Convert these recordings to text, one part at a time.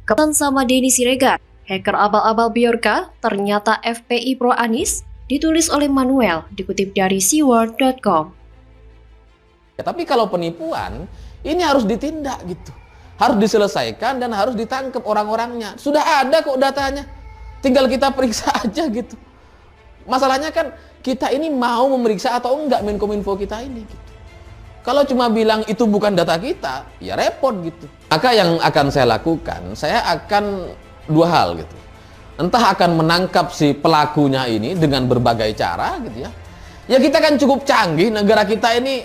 Kepan sama Denny Siregar, hacker abal-abal Bjorka, ternyata FPI pro Anies, ditulis oleh Manuel, dikutip dari seaworld.com. Ya, tapi kalau penipuan, ini harus ditindak gitu. Harus diselesaikan dan harus ditangkap orang-orangnya. Sudah ada kok datanya. Tinggal kita periksa aja gitu. Masalahnya kan kita ini mau memeriksa atau enggak Menkominfo kita ini gitu. Kalau cuma bilang itu bukan data kita, ya repot gitu. Maka yang akan saya lakukan, saya akan dua hal gitu. Entah akan menangkap si pelakunya ini dengan berbagai cara gitu ya. Ya kita kan cukup canggih, negara kita ini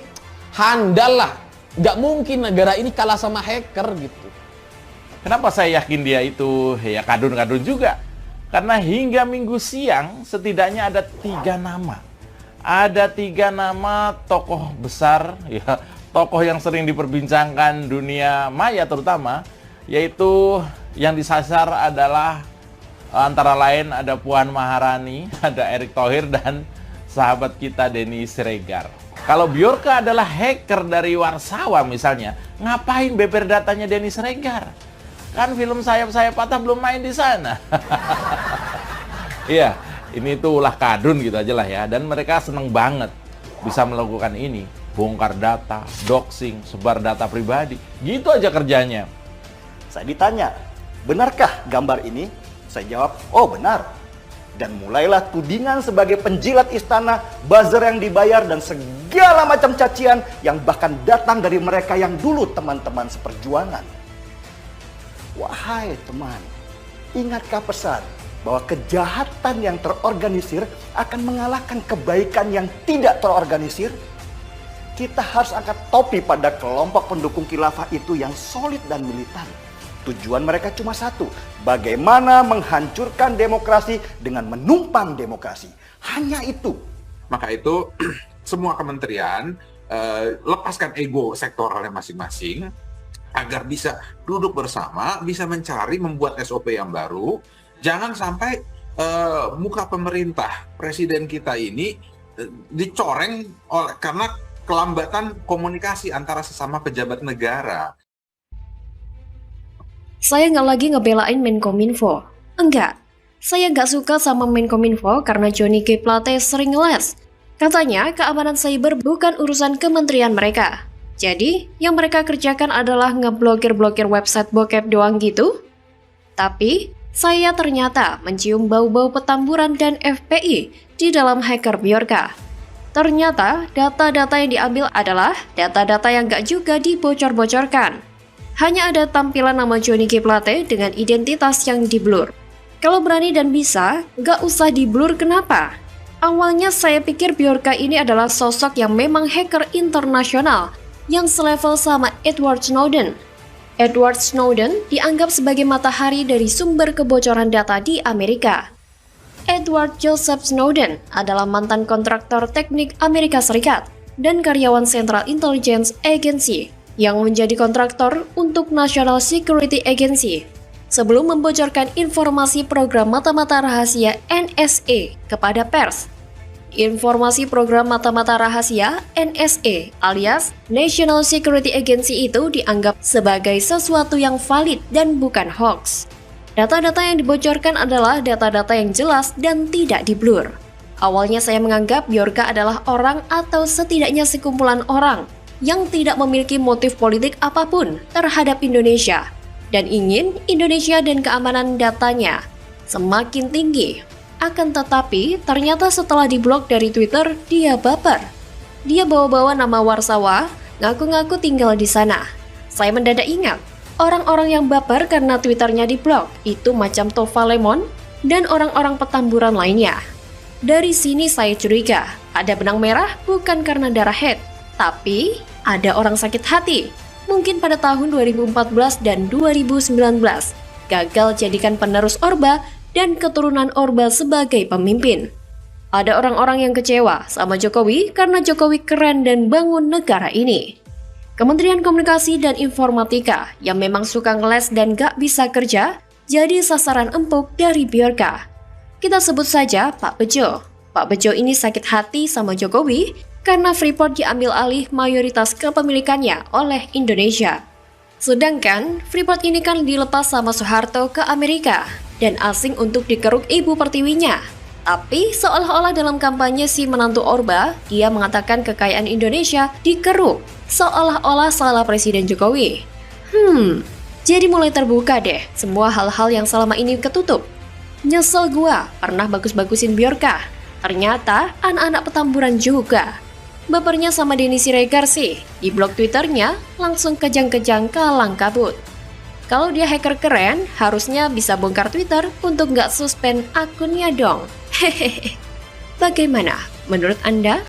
handal lah. Nggak mungkin negara ini kalah sama hacker gitu. Kenapa saya yakin dia itu ya kadun-kadun juga? Karena hingga minggu siang setidaknya ada 3 nama. Ada 3 nama tokoh besar, ya tokoh yang sering diperbincangkan dunia maya terutama, yaitu yang disasar adalah antara lain ada Puan Maharani, ada Erick Thohir, dan sahabat kita Denny Siregar. Kalau Bjorka adalah hacker dari Warsawa misalnya, ngapain beber datanya Denny Siregar? Kan film Sayap-Sayap Patah belum main di sana. Iya, ini tuh ulah kadrun gitu aja lah ya. Dan mereka seneng banget bisa melakukan ini. Bongkar data, doxing, sebar data pribadi. Gitu aja kerjanya. Saya ditanya, benarkah gambar ini? Saya jawab, oh benar. Dan mulailah tudingan sebagai penjilat istana, buzzer yang dibayar, dan segala macam cacian yang bahkan datang dari mereka yang dulu teman-teman seperjuangan. Wahai teman, ingatkah pesan bahwa kejahatan yang terorganisir akan mengalahkan kebaikan yang tidak terorganisir? Kita harus angkat topi pada kelompok pendukung khilafah itu yang solid dan militan. Tujuan mereka cuma satu, bagaimana menghancurkan demokrasi dengan menumpang demokrasi. Hanya itu. Maka itu semua kementerian lepaskan ego sektoralnya masing-masing agar bisa duduk bersama, bisa mencari, membuat SOP yang baru. Jangan sampai muka pemerintah, presiden kita ini dicoreng karena kelambatan komunikasi antara sesama pejabat negara. Saya nggak lagi ngebelain Menkominfo. Enggak, saya nggak suka sama Menkominfo karena Johnny G. Plate sering ngeles. Katanya keamanan cyber bukan urusan kementerian mereka. Jadi, yang mereka kerjakan adalah ngeblokir-blokir website bokep doang gitu. Tapi, saya ternyata mencium bau-bau petamburan dan FPI di dalam hacker Bjorka. Ternyata, data-data yang diambil adalah data-data yang gak juga dibocor-bocorkan. Hanya ada tampilan nama Johnny G. Plate dengan identitas yang diblur. Kalau berani dan bisa, gak usah diblur kenapa? Awalnya saya pikir Bjorka ini adalah sosok yang memang hacker internasional yang selevel sama Edward Snowden. Edward Snowden dianggap sebagai matahari dari sumber kebocoran data di Amerika. Edward Joseph Snowden adalah mantan kontraktor teknik Amerika Serikat dan karyawan Central Intelligence Agency yang menjadi kontraktor untuk National Security Agency sebelum membocorkan informasi program mata-mata rahasia NSA kepada pers. Informasi program mata-mata rahasia NSA alias National Security Agency itu dianggap sebagai sesuatu yang valid dan bukan hoax. Data-data yang dibocorkan adalah data-data yang jelas dan tidak diblur. Awalnya saya menganggap Bjorka adalah orang atau setidaknya sekumpulan orang yang tidak memiliki motif politik apapun terhadap Indonesia dan ingin Indonesia dan keamanan datanya semakin tinggi. Akan tetapi, ternyata setelah diblok dari Twitter, dia baper. Dia bawa-bawa nama Warsawa, ngaku-ngaku tinggal di sana. Saya mendadak ingat, orang-orang yang baper karena Twitternya diblok, itu macam Tova Lemon dan orang-orang petamburan lainnya. Dari sini saya curiga, ada benang merah bukan karena darah head, tapi ada orang sakit hati. Mungkin pada tahun 2014 dan 2019, gagal jadikan penerus Orba dan keturunan Orba sebagai pemimpin. Ada orang-orang yang kecewa sama Jokowi karena Jokowi keren dan bangun negara ini. Kementerian Komunikasi dan Informatika yang memang suka ngeles dan gak bisa kerja, jadi sasaran empuk dari Bjorka. Kita sebut saja Pak Bejo. Pak Bejo ini sakit hati sama Jokowi karena Freeport diambil alih mayoritas kepemilikannya oleh Indonesia. Sedangkan Freeport ini kan dilepas sama Soeharto ke Amerika dan asing untuk dikeruk ibu pertiwinya. Tapi seolah-olah dalam kampanye si menantu Orba, dia mengatakan kekayaan Indonesia dikeruk, seolah-olah salah Presiden Jokowi. Jadi mulai terbuka deh semua hal-hal yang selama ini ketutup. Nyesel gua pernah bagus-bagusin Bjorka, ternyata anak-anak Petamburan juga. Bapernya sama Denny Siregar sih, di blog Twitternya langsung kejang-kejang kalang kabut. Kalau dia hacker keren, harusnya bisa bongkar Twitter untuk nggak suspend akunnya dong. Hehehe. Bagaimana menurut Anda?